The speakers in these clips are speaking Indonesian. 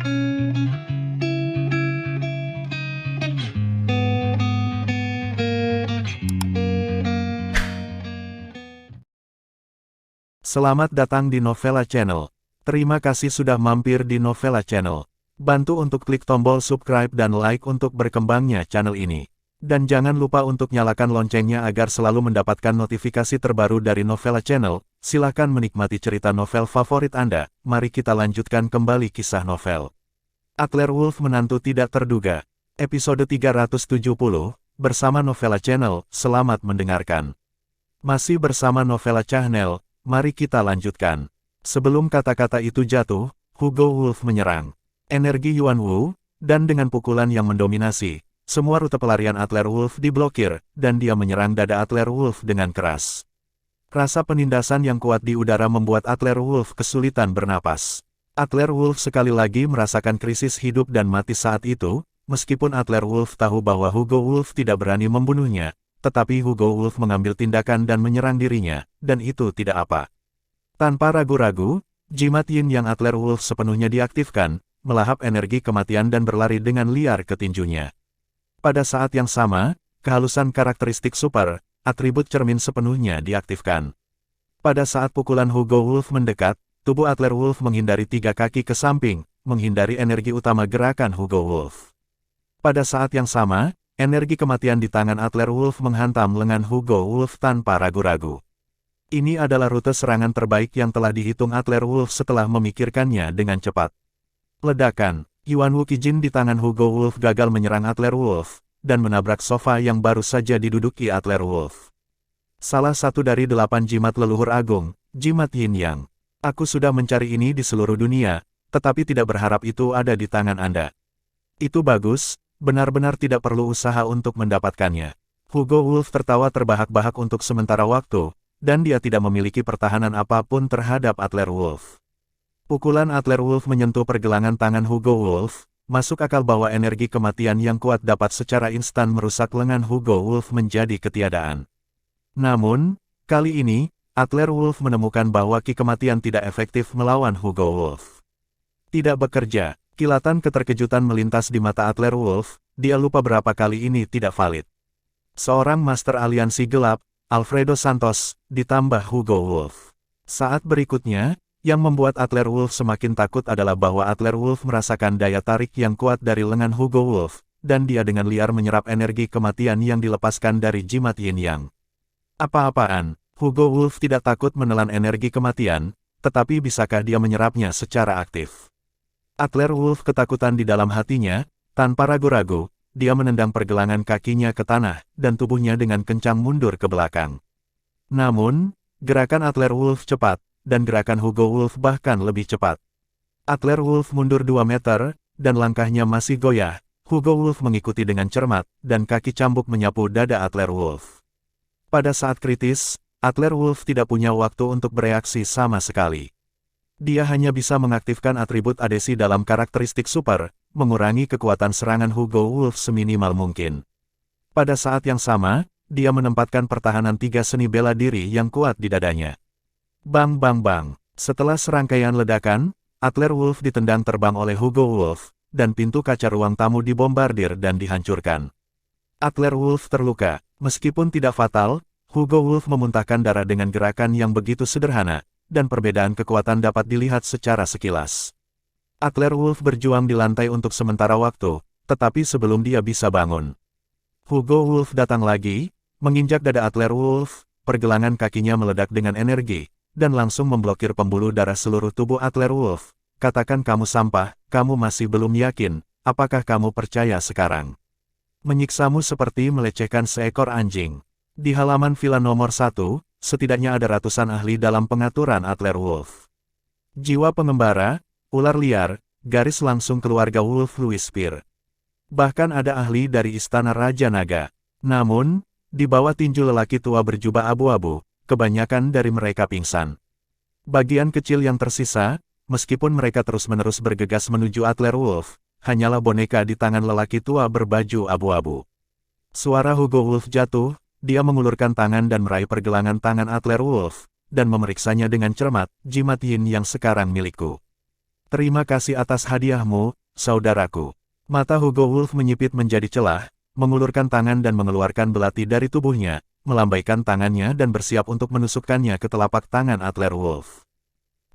Selamat datang di Novella Channel. Terima kasih sudah mampir di Novella Channel. Bantu untuk klik tombol subscribe dan like untuk berkembangnya channel ini. Dan jangan lupa untuk nyalakan loncengnya agar selalu mendapatkan notifikasi terbaru dari Novella Channel. Silahkan menikmati cerita novel favorit Anda. Mari kita lanjutkan kembali kisah novel Atlerwolf Menantu Tidak Terduga. Episode 370, bersama Novella Channel. Selamat mendengarkan. Masih bersama Novella Channel. Mari kita lanjutkan. Sebelum kata-kata itu jatuh, Hugo Wolf menyerang. Energi Yuan Wu, dan dengan pukulan yang mendominasi, semua rute pelarian Atlerwolf diblokir, dan dia menyerang dada Atlerwolf dengan keras. Rasa penindasan yang kuat di udara membuat Atlerwolf kesulitan bernapas. Atlerwolf sekali lagi merasakan krisis hidup dan mati saat itu, meskipun Atlerwolf tahu bahwa Hugo Wolf tidak berani membunuhnya. Tetapi Hugo Wolf mengambil tindakan dan menyerang dirinya, dan itu tidak apa. Tanpa ragu-ragu, jimat yin yang Atlerwolf sepenuhnya diaktifkan, melahap energi kematian dan berlari dengan liar ke tinjunya. Pada saat yang sama, kehalusan karakteristik super, atribut cermin sepenuhnya diaktifkan. Pada saat pukulan Hugo Wolf mendekat, tubuh Atlerwolf menghindari 3 kaki ke samping, menghindari energi utama gerakan Hugo Wolf. Pada saat yang sama, energi kematian di tangan Atlerwolf menghantam lengan Hugo Wolf tanpa ragu-ragu. Ini adalah rute serangan terbaik yang telah dihitung Atlerwolf setelah memikirkannya dengan cepat. Ledakan, Yuan Wu Kijin di tangan Hugo Wolf gagal menyerang Atlerwolf, dan menabrak sofa yang baru saja diduduki Atlerwolf. Salah satu dari 8 jimat leluhur agung, jimat Yin Yang. Aku sudah mencari ini di seluruh dunia, tetapi tidak berharap itu ada di tangan Anda. Itu bagus. Benar-benar tidak perlu usaha untuk mendapatkannya. Hugo Wolf tertawa terbahak-bahak untuk sementara waktu, dan dia tidak memiliki pertahanan apapun terhadap Atlerwolf. Pukulan Atlerwolf menyentuh pergelangan tangan Hugo Wolf, masuk akal bahwa energi kematian yang kuat dapat secara instan merusak lengan Hugo Wolf menjadi ketiadaan. Namun, kali ini, Atlerwolf menemukan bahwa ki kematian tidak efektif melawan Hugo Wolf. Tidak bekerja. Kilatan keterkejutan melintas di mata Atlerwolf, dia lupa berapa kali ini tidak valid. Seorang Master Aliansi Gelap, Alfredo Santos, ditambah Hugo Wolf. Saat berikutnya, yang membuat Atlerwolf semakin takut adalah bahwa Atlerwolf merasakan daya tarik yang kuat dari lengan Hugo Wolf, dan dia dengan liar menyerap energi kematian yang dilepaskan dari jimat Yin Yang. Apa-apaan, Hugo Wolf tidak takut menelan energi kematian, tetapi bisakah dia menyerapnya secara aktif? Atlerwolf ketakutan di dalam hatinya, tanpa ragu-ragu, dia menendang pergelangan kakinya ke tanah, dan tubuhnya dengan kencang mundur ke belakang. Namun, gerakan Atlerwolf cepat, dan gerakan Hugo Wolf bahkan lebih cepat. Atlerwolf mundur 2 meter, dan langkahnya masih goyah. Hugo Wolf mengikuti dengan cermat, dan kaki cambuk menyapu dada Atlerwolf. Pada saat kritis, Atlerwolf tidak punya waktu untuk bereaksi sama sekali. Dia hanya bisa mengaktifkan atribut adesi dalam karakteristik super, mengurangi kekuatan serangan Hugo Wolf seminimal mungkin. Pada saat yang sama, dia menempatkan pertahanan 3 seni bela diri yang kuat di dadanya. Bang bang bang. Setelah serangkaian ledakan, Atlerwolf ditendang terbang oleh Hugo Wolf, dan pintu kaca ruang tamu dibombardir dan dihancurkan. Atlerwolf terluka. Meskipun tidak fatal, Hugo Wolf memuntahkan darah dengan gerakan yang begitu sederhana, dan perbedaan kekuatan dapat dilihat secara sekilas. Atlerwolf berjuang di lantai untuk sementara waktu, tetapi sebelum dia bisa bangun, Hugo Wolf datang lagi, menginjak dada Atlerwolf, pergelangan kakinya meledak dengan energi, dan langsung memblokir pembuluh darah seluruh tubuh Atlerwolf. Katakan kamu sampah, kamu masih belum yakin, apakah kamu percaya sekarang? Menyiksamu seperti melecehkan seekor anjing. Di halaman villa nomor 1, setidaknya ada ratusan ahli dalam pengaturan Atlerwolf. Jiwa pengembara, ular liar, garis langsung keluarga Wolf Louis Spear. Bahkan ada ahli dari Istana Raja Naga. Namun, di bawah tinju lelaki tua berjubah abu-abu, kebanyakan dari mereka pingsan. Bagian kecil yang tersisa, meskipun mereka terus-menerus bergegas menuju Atlerwolf, hanyalah boneka di tangan lelaki tua berbaju abu-abu. Suara Hugo Wolf jatuh. Dia mengulurkan tangan dan meraih pergelangan tangan Atlerwolf, dan memeriksanya dengan cermat, jimat Yin yang sekarang milikku. Terima kasih atas hadiahmu, saudaraku. Mata Hugo Wolf menyipit menjadi celah, mengulurkan tangan dan mengeluarkan belati dari tubuhnya, melambaikan tangannya dan bersiap untuk menusukkannya ke telapak tangan Adler Wolf.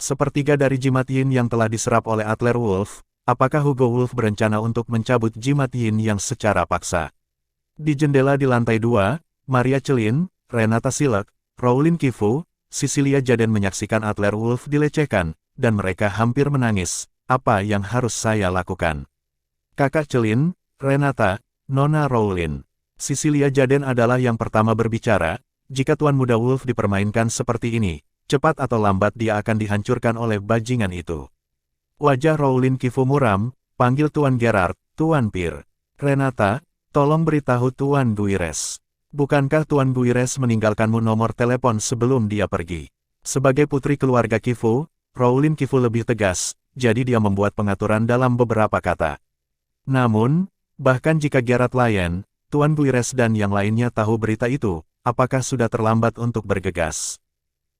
Sepertiga dari jimat yin yang telah diserap oleh Adler Wolf, apakah Hugo Wolf berencana untuk mencabut jimat yin yang secara paksa? Di jendela di lantai 2, Maria Celin, Renata Silek, Rowling Kifu, Cecilia Jaden menyaksikan Adler Wolf dilecehkan, dan mereka hampir menangis. Apa yang harus saya lakukan? Kakak Celin, Renata, Nona Rowling. Cecilia Jaden adalah yang pertama berbicara. Jika Tuan Muda Wolf dipermainkan seperti ini, cepat atau lambat dia akan dihancurkan oleh bajingan itu. Wajah Rowling Kifu muram, panggil Tuan Gerard, Tuan Pir. Renata, tolong beritahu Tuan Guires. Bukankah Tuan Guires meninggalkanmu nomor telepon sebelum dia pergi? Sebagai putri keluarga Kifu, Rowling Kifu lebih tegas, jadi dia membuat pengaturan dalam beberapa kata. Namun, bahkan jika Gerard Lyon, Tuan Guires dan yang lainnya tahu berita itu, apakah sudah terlambat untuk bergegas?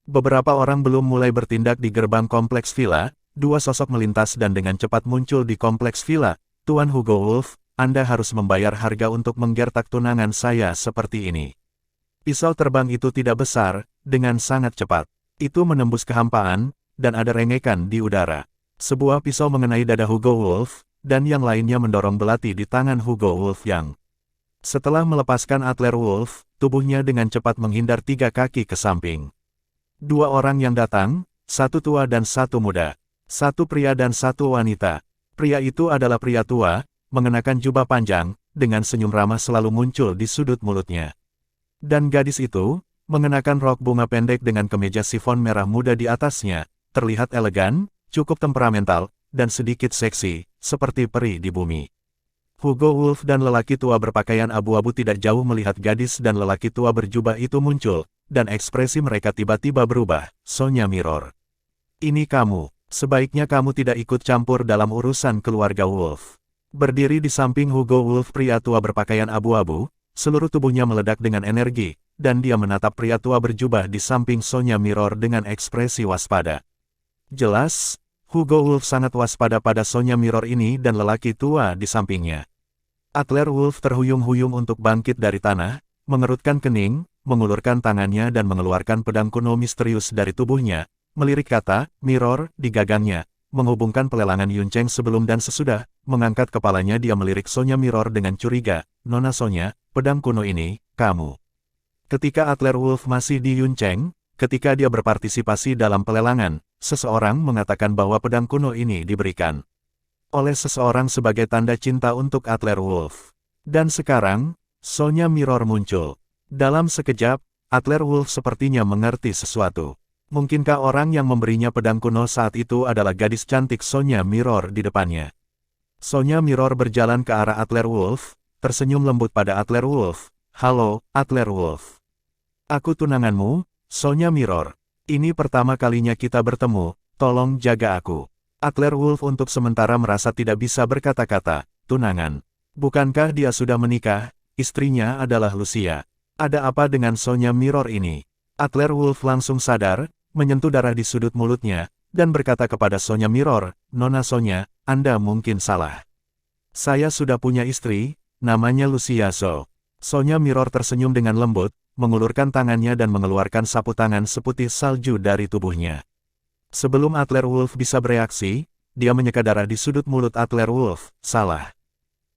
Beberapa orang belum mulai bertindak di gerbang kompleks villa, dua sosok melintas dan dengan cepat muncul di kompleks villa. Tuan Hugo Wolf, Anda harus membayar harga untuk menggertak tunangan saya seperti ini. Pisau terbang itu tidak besar, dengan sangat cepat. Itu menembus kehampaan, dan ada rengekan di udara. Sebuah pisau mengenai dada Hugo Wolf, dan yang lainnya mendorong belati di tangan Hugo Wolf yang. Setelah melepaskan Adler Wolf, tubuhnya dengan cepat menghindar 3 kaki ke samping. 2 orang yang datang, 1 tua dan 1 muda. 1 pria dan 1 wanita. Pria itu adalah pria tua, mengenakan jubah panjang, dengan senyum ramah selalu muncul di sudut mulutnya. Dan gadis itu, mengenakan rok bunga pendek dengan kemeja sifon merah muda di atasnya, terlihat elegan, cukup temperamental, dan sedikit seksi, seperti peri di bumi. Hugo Wolf dan lelaki tua berpakaian abu-abu tidak jauh melihat gadis dan lelaki tua berjubah itu muncul, dan ekspresi mereka tiba-tiba berubah. Sonya Mirror. Ini kamu, sebaiknya kamu tidak ikut campur dalam urusan keluarga Wolf. Berdiri di samping Hugo Wolf pria tua berpakaian abu-abu, seluruh tubuhnya meledak dengan energi, dan dia menatap pria tua berjubah di samping Sonya Mirror dengan ekspresi waspada. Jelas, Hugo Wolf sangat waspada pada Sonya Mirror ini dan lelaki tua di sampingnya. Adler Wolf terhuyung-huyung untuk bangkit dari tanah, mengerutkan kening, mengulurkan tangannya dan mengeluarkan pedang kuno misterius dari tubuhnya, melirik kata, Mirror, di gagangnya, menghubungkan pelelangan Yuncheng sebelum dan sesudah, mengangkat kepalanya dia melirik Sonya Mirror dengan curiga, Nona Sonya, pedang kuno ini, kamu. Ketika Adler Wolf masih di Yuncheng, ketika dia berpartisipasi dalam pelelangan, seseorang mengatakan bahwa pedang kuno ini diberikan oleh seseorang sebagai tanda cinta untuk Adler Wolf. Dan sekarang, Sonya Mirror muncul. Dalam sekejap, Adler Wolf sepertinya mengerti sesuatu. Mungkinkah orang yang memberinya pedang kuno saat itu adalah gadis cantik Sonya Mirror di depannya? Sonya Mirror berjalan ke arah Adler Wolf, tersenyum lembut pada Adler Wolf. Halo, Adler Wolf. Aku tunanganmu, Sonya Mirror. Ini pertama kalinya kita bertemu, tolong jaga aku. Adler Wolf untuk sementara merasa tidak bisa berkata-kata, tunangan. Bukankah dia sudah menikah? Istrinya adalah Lucia. Ada apa dengan Sonya Mirror ini? Adler Wolf langsung sadar, menyentuh darah di sudut mulutnya, dan berkata kepada Sonya Mirror, Nona Sonya, Anda mungkin salah. Saya sudah punya istri, namanya Lucia Zhou. Sonya Mirror tersenyum dengan lembut, mengulurkan tangannya dan mengeluarkan sapu tangan seputih salju dari tubuhnya. Sebelum Adler Wolf bisa bereaksi, dia menyeka darah di sudut mulut Adler Wolf. Salah.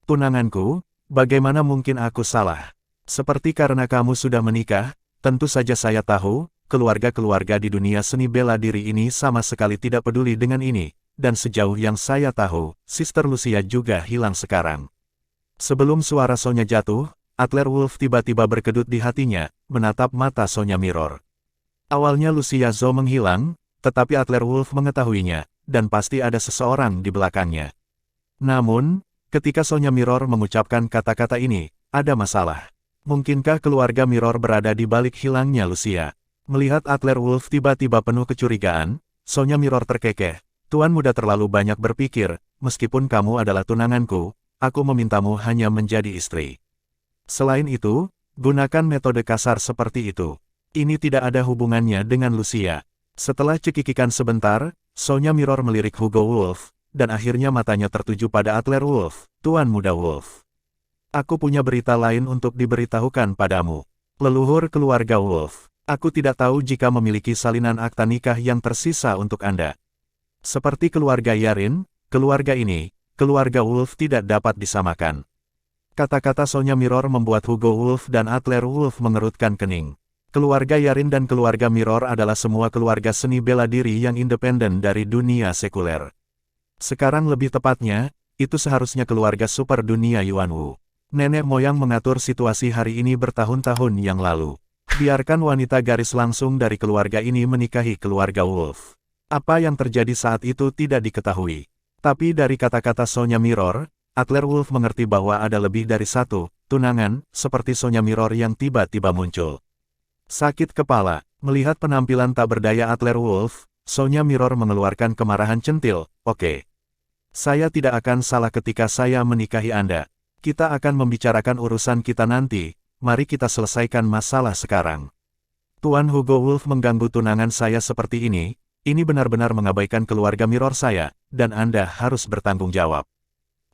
Tunanganku, bagaimana mungkin aku salah? Seperti karena kamu sudah menikah, tentu saja saya tahu, keluarga-keluarga di dunia seni bela diri ini sama sekali tidak peduli dengan ini, dan sejauh yang saya tahu, Sister Lucia juga hilang sekarang. Sebelum suara Sonya jatuh, Adler Wolf tiba-tiba berkedut di hatinya, menatap mata Sonya Mirror. Awalnya Lucia Zhou menghilang, tetapi Adler Wolf mengetahuinya, dan pasti ada seseorang di belakangnya. Namun, ketika Sonya Mirror mengucapkan kata-kata ini, ada masalah. Mungkinkah keluarga Mirror berada di balik hilangnya Lucia? Melihat Adler Wolf tiba-tiba penuh kecurigaan, Sonya Mirror terkekeh. Tuan muda terlalu banyak berpikir, meskipun kamu adalah tunanganku, aku memintamu hanya menjadi istri. Selain itu, gunakan metode kasar seperti itu. Ini tidak ada hubungannya dengan Lucia. Setelah cekikikan sebentar, Sonya Mirror melirik Hugo Wolf, dan akhirnya matanya tertuju pada Adler Wolf, Tuan Muda Wolf. Aku punya berita lain untuk diberitahukan padamu. Leluhur keluarga Wolf, aku tidak tahu jika memiliki salinan akta nikah yang tersisa untuk Anda. Seperti keluarga Yarin, keluarga ini, keluarga Wolf tidak dapat disamakan. Kata-kata Sonya Mirror membuat Hugo Wolf dan Adler Wolf mengerutkan kening. Keluarga Yarin dan keluarga Mirror adalah semua keluarga seni bela diri yang independen dari dunia sekuler. Sekarang lebih tepatnya, itu seharusnya keluarga super dunia Yuanwu. Nenek moyang mengatur situasi hari ini bertahun-tahun yang lalu. Biarkan wanita garis langsung dari keluarga ini menikahi keluarga Wolf. Apa yang terjadi saat itu tidak diketahui. Tapi dari kata-kata Sonya Mirror, Adler Wolf mengerti bahwa ada lebih dari satu tunangan, seperti Sonya Mirror yang tiba-tiba muncul. Sakit kepala, melihat penampilan tak berdaya Adler Wolf, Sonya Mirror mengeluarkan kemarahan centil. Oke. Saya tidak akan salah ketika saya menikahi Anda. Kita akan membicarakan urusan kita nanti, mari kita selesaikan masalah sekarang. Tuan Hugo Wolf mengganggu tunangan saya seperti ini benar-benar mengabaikan keluarga Mirror saya, dan Anda harus bertanggung jawab.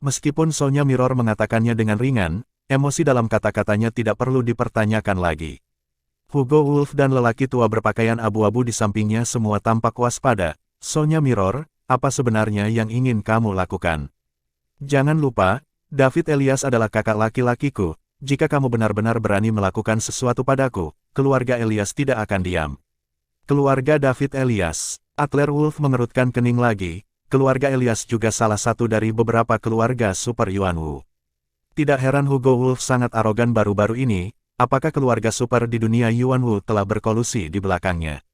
Meskipun Sonya Mirror mengatakannya dengan ringan, emosi dalam kata-katanya tidak perlu dipertanyakan lagi. Hugo Wolf dan lelaki tua berpakaian abu-abu di sampingnya semua tampak waspada. Sonya Mirror, apa sebenarnya yang ingin kamu lakukan? Jangan lupa, David Elias adalah kakak laki-lakiku. Jika kamu benar-benar berani melakukan sesuatu padaku, keluarga Elias tidak akan diam. Keluarga David Elias, Adler Wolf mengerutkan kening lagi. Keluarga Elias juga salah satu dari beberapa keluarga super Yuanwu. Tidak heran Hugo Wolf sangat arogan baru-baru ini. Apakah keluarga super di dunia Yuanwu telah berkolusi di belakangnya?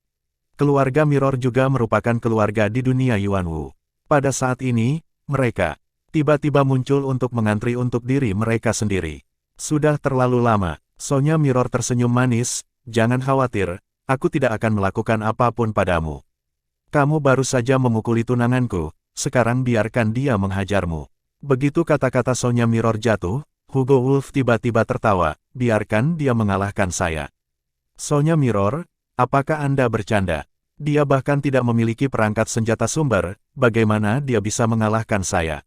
Keluarga Mirror juga merupakan keluarga di dunia Yuanwu. Pada saat ini, mereka tiba-tiba muncul untuk mengantri untuk diri mereka sendiri. Sudah terlalu lama, Sonya Mirror tersenyum manis, jangan khawatir, aku tidak akan melakukan apapun padamu. Kamu baru saja memukuli tunanganku, sekarang biarkan dia menghajarmu. Begitu kata-kata Sonya Mirror jatuh, Hugo Wolf tiba-tiba tertawa, biarkan dia mengalahkan saya. Sonya Mirror, apakah Anda bercanda? Dia bahkan tidak memiliki perangkat senjata sumber, bagaimana dia bisa mengalahkan saya?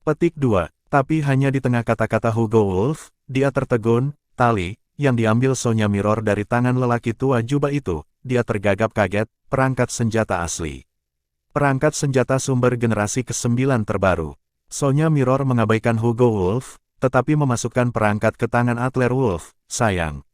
Petik 2, tapi hanya di tengah kata-kata Hugo Wolf, dia tertegun, tali, yang diambil Sonya Mirror dari tangan lelaki tua jubah itu, dia tergagap kaget, perangkat senjata asli. Perangkat senjata sumber generasi ke-9 terbaru. Sonya Mirror mengabaikan Hugo Wolf, tetapi memasukkan perangkat ke tangan Adler Wolf. Sayang.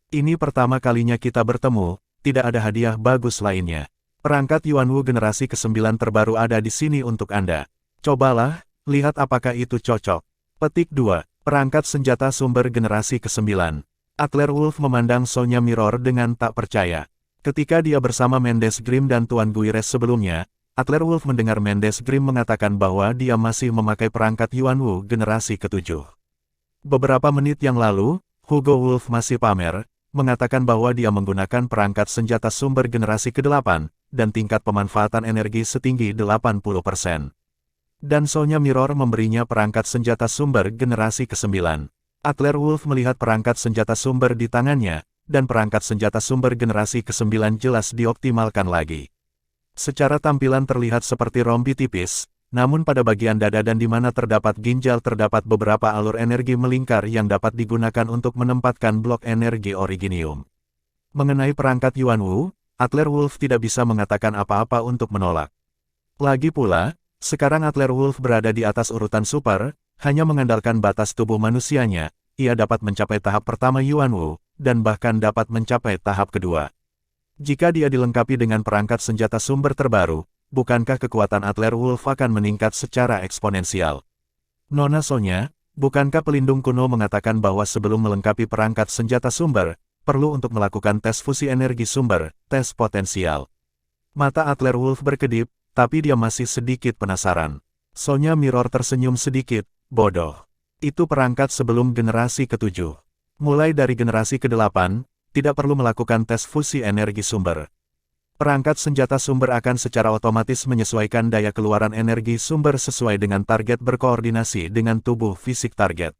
Ini pertama kalinya kita bertemu, tidak ada hadiah bagus lainnya. Perangkat Yuanwu generasi ke-9 terbaru ada di sini untuk Anda. Cobalah, lihat apakah itu cocok. Petik 2, perangkat senjata sumber generasi ke-9. Adler Wolf memandang Sonya Mirror dengan tak percaya. Ketika dia bersama Mendes Grimm dan Tuan Guires sebelumnya, Adler Wolf mendengar Mendes Grimm mengatakan bahwa dia masih memakai perangkat Yuanwu generasi ke-7. Beberapa menit yang lalu, Hugo Wolf masih pamer, mengatakan bahwa dia menggunakan perangkat senjata sumber generasi ke-8, dan tingkat pemanfaatan energi setinggi 80%. Dan Sonya Mirror memberinya perangkat senjata sumber generasi ke-9. Adler Wolf melihat perangkat senjata sumber di tangannya, dan perangkat senjata sumber generasi ke-9 jelas dioptimalkan lagi. Secara tampilan terlihat seperti rompi tipis, namun pada bagian dada dan di mana terdapat ginjal terdapat beberapa alur energi melingkar yang dapat digunakan untuk menempatkan blok energi originium. Mengenai perangkat Yuanwu, Adler Wolf tidak bisa mengatakan apa-apa untuk menolak. Lagi pula, sekarang Adler Wolf berada di atas urutan super, hanya mengandalkan batas tubuh manusianya, ia dapat mencapai tahap pertama Yuanwu, dan bahkan dapat mencapai tahap kedua. Jika dia dilengkapi dengan perangkat senjata sumber terbaru, bukankah kekuatan Adler Wolf akan meningkat secara eksponensial? Nona Sonya, bukankah pelindung kuno mengatakan bahwa sebelum melengkapi perangkat senjata sumber, perlu untuk melakukan tes fusi energi sumber, tes potensial? Mata Adler Wolf berkedip, tapi dia masih sedikit penasaran. Sonya Mirror tersenyum sedikit, bodoh. Itu perangkat sebelum generasi ke-7. Mulai dari generasi ke-8, tidak perlu melakukan tes fusi energi sumber. Perangkat senjata sumber akan secara otomatis menyesuaikan daya keluaran energi sumber sesuai dengan target berkoordinasi dengan tubuh fisik target.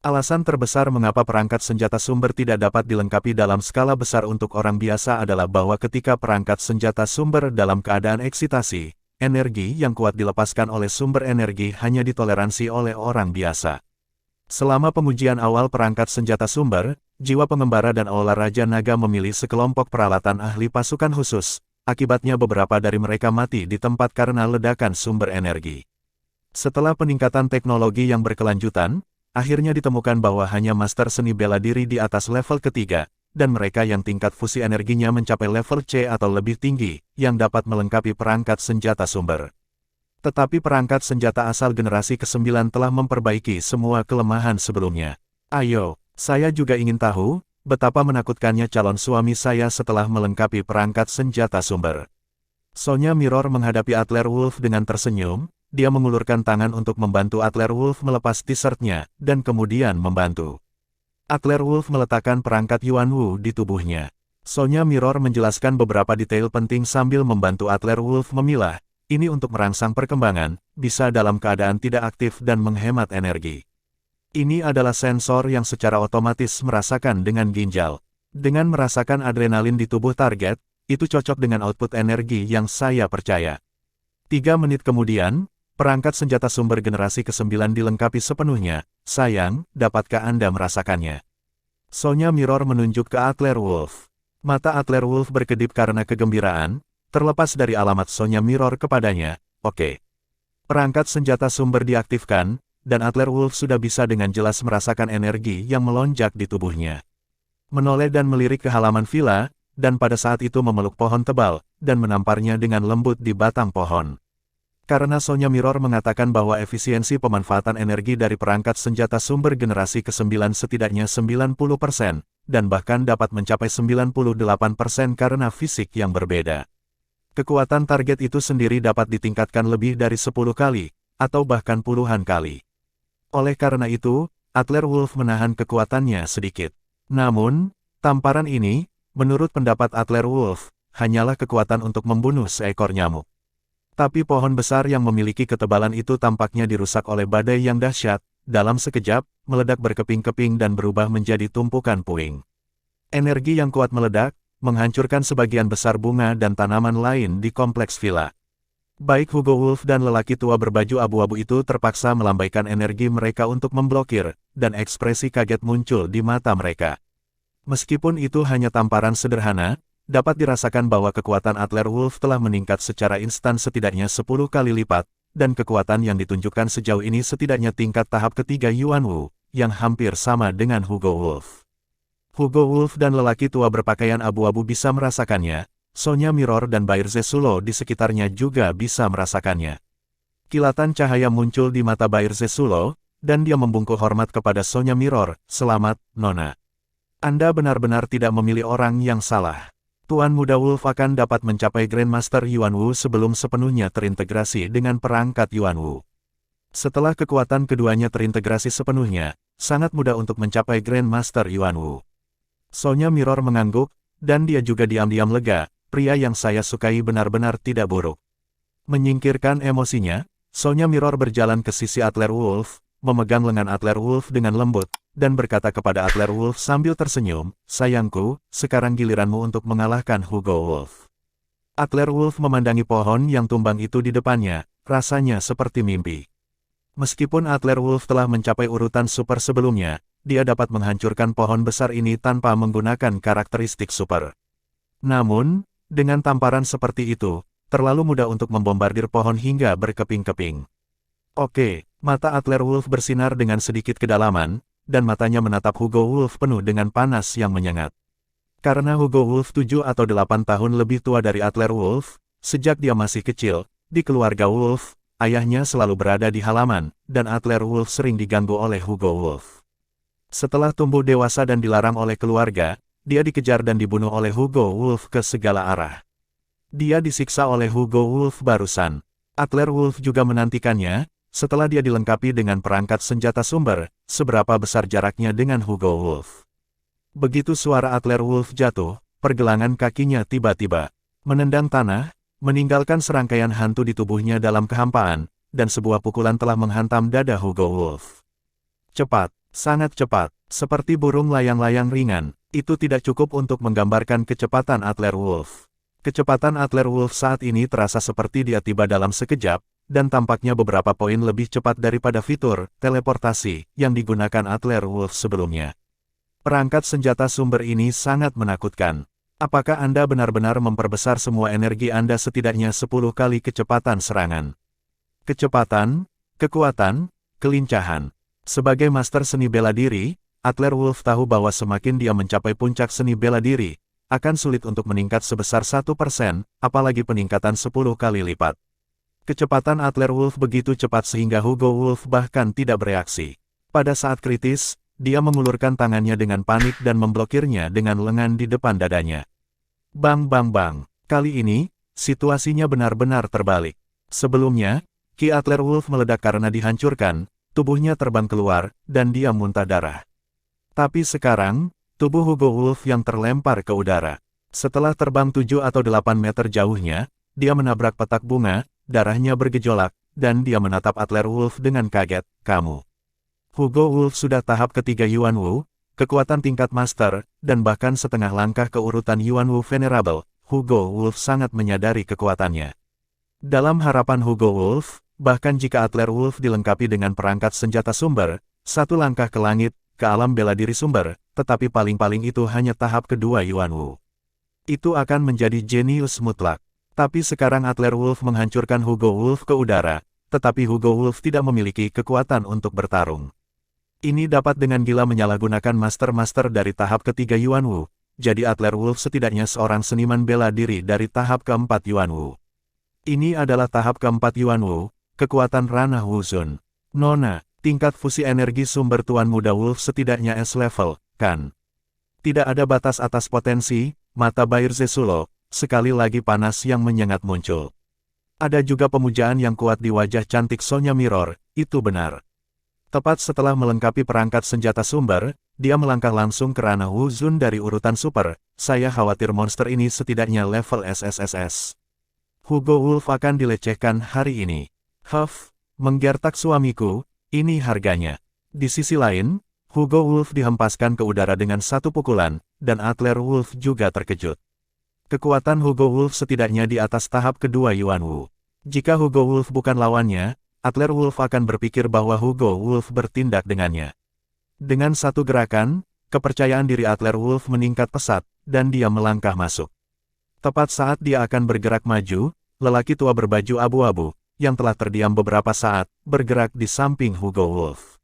Alasan terbesar mengapa perangkat senjata sumber tidak dapat dilengkapi dalam skala besar untuk orang biasa adalah bahwa ketika perangkat senjata sumber dalam keadaan eksitasi, energi yang kuat dilepaskan oleh sumber energi hanya ditoleransi oleh orang biasa. Selama pengujian awal perangkat senjata sumber, jiwa pengembara dan Aula Raja Naga memilih sekelompok peralatan ahli pasukan khusus, akibatnya beberapa dari mereka mati di tempat karena ledakan sumber energi. Setelah peningkatan teknologi yang berkelanjutan, akhirnya ditemukan bahwa hanya master seni bela diri di atas level ketiga, dan mereka yang tingkat fusi energinya mencapai level C atau lebih tinggi, yang dapat melengkapi perangkat senjata sumber. Tetapi perangkat senjata asal generasi ke-9 telah memperbaiki semua kelemahan sebelumnya. Ayo, saya juga ingin tahu, betapa menakutkannya calon suami saya setelah melengkapi perangkat senjata sumber. Sonya Mirror menghadapi Adler Wolf dengan tersenyum. Dia mengulurkan tangan untuk membantu Adler Wolf melepas t-shirtnya, dan kemudian membantu. Adler Wolf meletakkan perangkat Yuan Wu di tubuhnya. Sonya Mirror menjelaskan beberapa detail penting sambil membantu Adler Wolf memilah, ini untuk merangsang perkembangan, bisa dalam keadaan tidak aktif dan menghemat energi. Ini adalah sensor yang secara otomatis merasakan dengan ginjal. Dengan merasakan adrenalin di tubuh target, itu cocok dengan output energi yang saya percaya. 3 menit kemudian, perangkat senjata sumber generasi ke-9 dilengkapi sepenuhnya. Sayang, dapatkah Anda merasakannya? Sonya Mirror menunjuk ke Adler Wolf. Mata Adler Wolf berkedip karena kegembiraan, terlepas dari alamat Sonya Mirror kepadanya. Oke. Perangkat senjata sumber diaktifkan, dan Adler Wolf sudah bisa dengan jelas merasakan energi yang melonjak di tubuhnya. Menoleh dan melirik ke halaman villa, dan pada saat itu memeluk pohon tebal, dan menamparnya dengan lembut di batang pohon. Karena Sonya Mirror mengatakan bahwa efisiensi pemanfaatan energi dari perangkat senjata sumber generasi ke-9 setidaknya 90%, dan bahkan dapat mencapai 98% karena fisik yang berbeda. Kekuatan target itu sendiri dapat ditingkatkan lebih dari 10 kali, atau bahkan puluhan kali. Oleh karena itu, Adler Wolf menahan kekuatannya sedikit. Namun, tamparan ini, menurut pendapat Adler Wolf, hanyalah kekuatan untuk membunuh seekor nyamuk. Tapi pohon besar yang memiliki ketebalan itu tampaknya dirusak oleh badai yang dahsyat, dalam sekejap, meledak berkeping-keping dan berubah menjadi tumpukan puing. Energi yang kuat meledak, menghancurkan sebagian besar bunga dan tanaman lain di kompleks villa. Baik Hugo Wolf dan lelaki tua berbaju abu-abu itu terpaksa melambaikan energi mereka untuk memblokir, dan ekspresi kaget muncul di mata mereka. Meskipun itu hanya tamparan sederhana, dapat dirasakan bahwa kekuatan Adler Wolf telah meningkat secara instan setidaknya 10 kali lipat, dan kekuatan yang ditunjukkan sejauh ini setidaknya tingkat tahap ketiga Yuan Wu, yang hampir sama dengan Hugo Wolf. Hugo Wolf dan lelaki tua berpakaian abu-abu bisa merasakannya, Sonya Mirror dan Bair Zesulo di sekitarnya juga bisa merasakannya. Kilatan cahaya muncul di mata Bair Zesulo, dan dia membungkuk hormat kepada Sonya Mirror. Selamat, Nona. Anda benar-benar tidak memilih orang yang salah. Tuan Muda Wolf akan dapat mencapai Grandmaster Yuan Wu sebelum sepenuhnya terintegrasi dengan perangkat Yuan Wu. Setelah kekuatan keduanya terintegrasi sepenuhnya, sangat mudah untuk mencapai Grandmaster Yuan Wu. Sonya Mirror mengangguk, dan dia juga diam-diam lega, pria yang saya sukai benar-benar tidak buruk. Menyingkirkan emosinya, Sonya Mirror berjalan ke sisi Adler Wolf, memegang lengan Adler Wolf dengan lembut, dan berkata kepada Adler Wolf sambil tersenyum, sayangku, sekarang giliranmu untuk mengalahkan Hugo Wolf. Adler Wolf memandangi pohon yang tumbang itu di depannya, rasanya seperti mimpi. Meskipun Adler Wolf telah mencapai urutan super sebelumnya, dia dapat menghancurkan pohon besar ini tanpa menggunakan karakteristik super. Namun, dengan tamparan seperti itu, terlalu mudah untuk membombardir pohon hingga berkeping-keping. Oke, mata Adler Wolf bersinar dengan sedikit kedalaman, dan matanya menatap Hugo Wolf penuh dengan panas yang menyengat. Karena Hugo Wolf 7 atau 8 tahun lebih tua dari Adler Wolf, sejak dia masih kecil, di keluarga Wolf, ayahnya selalu berada di halaman, dan Adler Wolf sering diganggu oleh Hugo Wolf. Setelah tumbuh dewasa dan dilarang oleh keluarga, dia dikejar dan dibunuh oleh Hugo Wolf ke segala arah. Dia disiksa oleh Hugo Wolf barusan. Adler Wolf juga menantikannya, setelah dia dilengkapi dengan perangkat senjata sumber, seberapa besar jaraknya dengan Hugo Wolf. Begitu suara Adler Wolf jatuh, pergelangan kakinya tiba-tiba menendang tanah, meninggalkan serangkaian hantu di tubuhnya dalam kehampaan, dan sebuah pukulan telah menghantam dada Hugo Wolf. Cepat, Sangat cepat, seperti burung layang-layang ringan. Itu tidak cukup untuk menggambarkan kecepatan Adler Wolf. Kecepatan Adler Wolf saat ini terasa seperti dia tiba dalam sekejap, dan tampaknya beberapa poin lebih cepat daripada fitur teleportasi yang digunakan Adler Wolf sebelumnya. Perangkat senjata sumber ini sangat menakutkan. Apakah Anda benar-benar memperbesar semua energi Anda setidaknya 10 kali kecepatan serangan? Kecepatan, kekuatan, kelincahan. Sebagai master seni bela diri, Adler Wolf tahu bahwa semakin dia mencapai puncak seni bela diri, akan sulit untuk meningkat sebesar 1%, apalagi peningkatan 10 kali lipat. Kecepatan Adler Wolf begitu cepat sehingga Hugo Wolf bahkan tidak bereaksi. Pada saat kritis, dia mengulurkan tangannya dengan panik dan memblokirnya dengan lengan di depan dadanya. Bang bang bang, kali ini, situasinya benar-benar terbalik. Sebelumnya, Ki Adler Wolf meledak karena dihancurkan, tubuhnya terbang keluar, dan dia muntah darah. Tapi sekarang, tubuh Hugo Wolf yang terlempar ke udara. Setelah terbang 7 atau 8 meter jauhnya, dia menabrak petak bunga, darahnya bergejolak, dan dia menatap Adler Wolf dengan kaget. Kamu. Hugo Wolf sudah tahap ketiga Yuan Wu, kekuatan tingkat master, dan bahkan setengah langkah ke urutan Yuan Wu Venerable. Hugo Wolf sangat menyadari kekuatannya. Dalam harapan Hugo Wolf, bahkan jika Adler Wolf dilengkapi dengan perangkat senjata sumber, satu langkah ke langit, ke alam bela diri sumber, tetapi paling-paling itu hanya tahap kedua Yuan Wu. Itu akan menjadi jenius mutlak. Tapi sekarang Adler Wolf menghancurkan Hugo Wolf ke udara, tetapi Hugo Wolf tidak memiliki kekuatan untuk bertarung. Ini dapat dengan gila menyalahgunakan master-master dari tahap ketiga Yuan Wu, jadi Adler Wolf setidaknya seorang seniman bela diri dari tahap keempat Yuan Wu. Ini adalah tahap keempat Yuan Wu, kekuatan ranah Wuzun. Nona. Tingkat fusi energi sumber Tuan Muda Wolf setidaknya S-level, kan? Tidak ada batas atas potensi, mata Bair Zesulo, sekali lagi panas yang menyengat muncul. Ada juga pemujaan yang kuat di wajah cantik Sonya Mirror, itu benar. Tepat setelah melengkapi perangkat senjata sumber, dia melangkah langsung ke ranah Wuzun dari urutan super. Saya khawatir monster ini setidaknya level SSSS. Hugo Wolf akan dilecehkan hari ini. Huff, menggertak suamiku. Ini harganya. Di sisi lain, Hugo Wolf dihempaskan ke udara dengan satu pukulan, dan Adler Wolf juga terkejut. Kekuatan Hugo Wolf setidaknya di atas tahap kedua Yuan Wu. Jika Hugo Wolf bukan lawannya, Adler Wolf akan berpikir bahwa Hugo Wolf bertindak dengannya. Dengan satu gerakan, kepercayaan diri Adler Wolf meningkat pesat, dan dia melangkah masuk. Tepat saat dia akan bergerak maju, lelaki tua berbaju abu-abu, yang telah terdiam beberapa saat, bergerak di samping Hugo Wolf.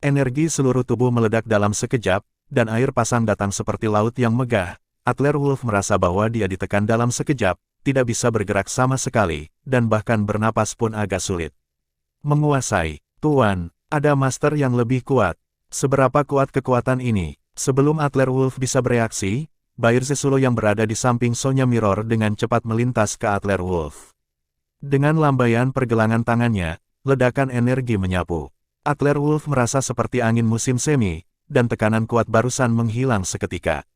Energi seluruh tubuh meledak dalam sekejap, dan air pasang datang seperti laut yang megah. Adler Wolf merasa bahwa dia ditekan dalam sekejap, tidak bisa bergerak sama sekali, dan bahkan bernapas pun agak sulit. Menguasai, Tuan, ada master yang lebih kuat. Seberapa kuat kekuatan ini? Sebelum Adler Wolf bisa bereaksi, Bair Zesulo yang berada di samping Sonya Mirror dengan cepat melintas ke Adler Wolf. Dengan lambaian pergelangan tangannya, ledakan energi menyapu. Adler Wolf merasa seperti angin musim semi, dan tekanan kuat barusan menghilang seketika.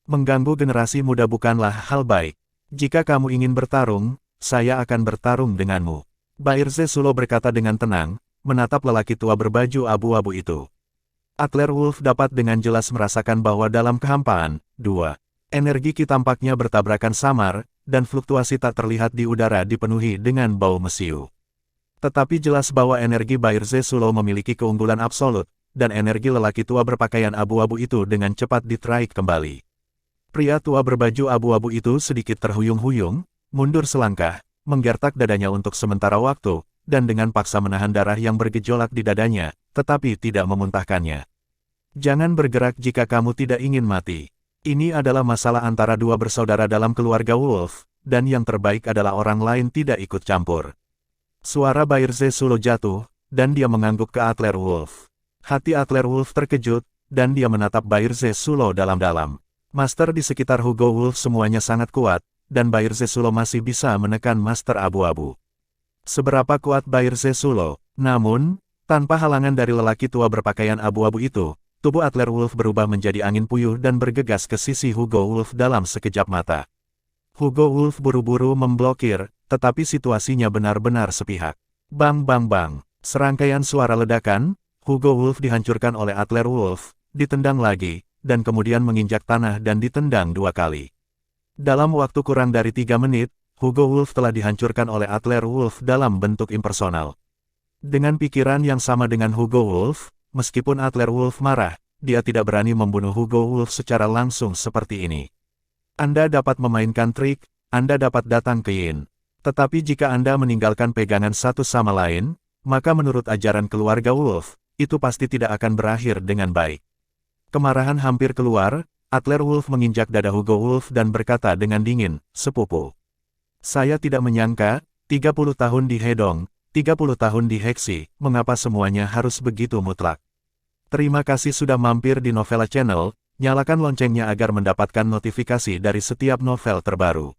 Mengganggu generasi muda bukanlah hal baik. Jika kamu ingin bertarung, saya akan bertarung denganmu. Bair Zesulo berkata dengan tenang, menatap lelaki tua berbaju abu-abu itu. Adler Wolf dapat dengan jelas merasakan bahwa dalam kehampaan, energi ki tampaknya bertabrakan samar, dan fluktuasi tak terlihat di udara dipenuhi dengan bau mesiu. Tetapi jelas bahwa energi Bair Zesulo memiliki keunggulan absolut, dan energi lelaki tua berpakaian abu-abu itu dengan cepat ditarik kembali. Pria tua berbaju abu-abu itu sedikit terhuyung-huyung, mundur selangkah, menggertak dadanya untuk sementara waktu, dan dengan paksa menahan darah yang bergejolak di dadanya, tetapi tidak memuntahkannya. Jangan bergerak jika kamu tidak ingin mati. Ini adalah masalah antara dua bersaudara dalam keluarga Wolf, dan yang terbaik adalah orang lain tidak ikut campur. Suara Bair Zesulo jatuh, dan dia mengangguk ke Adler Wolf. Hati Adler Wolf terkejut, dan dia menatap Bair Zesulo dalam-dalam. Master di sekitar Hugo Wolf semuanya sangat kuat, dan Bair Zesulo masih bisa menekan Master abu-abu. Seberapa kuat Bair Zesulo, namun, tanpa halangan dari lelaki tua berpakaian abu-abu itu, tubuh Adler Wolf berubah menjadi angin puyuh dan bergegas ke sisi Hugo Wolf dalam sekejap mata. Hugo Wolf buru-buru memblokir, tetapi situasinya benar-benar sepihak. Bang bang bang, serangkaian suara ledakan, Hugo Wolf dihancurkan oleh Adler Wolf, ditendang lagi, dan kemudian menginjak tanah dan ditendang 2 kali. Dalam waktu kurang dari 3 menit, Hugo Wolf telah dihancurkan oleh Adler Wolf dalam bentuk impersonal. Dengan pikiran yang sama dengan Hugo Wolf, meskipun Adler Wolf marah, dia tidak berani membunuh Hugo Wolf secara langsung seperti ini. Anda dapat memainkan trik, Anda dapat datang ke Yin. Tetapi jika Anda meninggalkan pegangan satu sama lain, maka menurut ajaran keluarga Wolf, itu pasti tidak akan berakhir dengan baik. Kemarahan hampir keluar, Adler Wolf menginjak dada Hugo Wolf dan berkata dengan dingin, "Sepupu. Saya tidak menyangka, 30 tahun di Hedong, 30 tahun di Hexi, mengapa semuanya harus begitu mutlak." Terima kasih sudah mampir di Novella Channel, nyalakan loncengnya agar mendapatkan notifikasi dari setiap novel terbaru.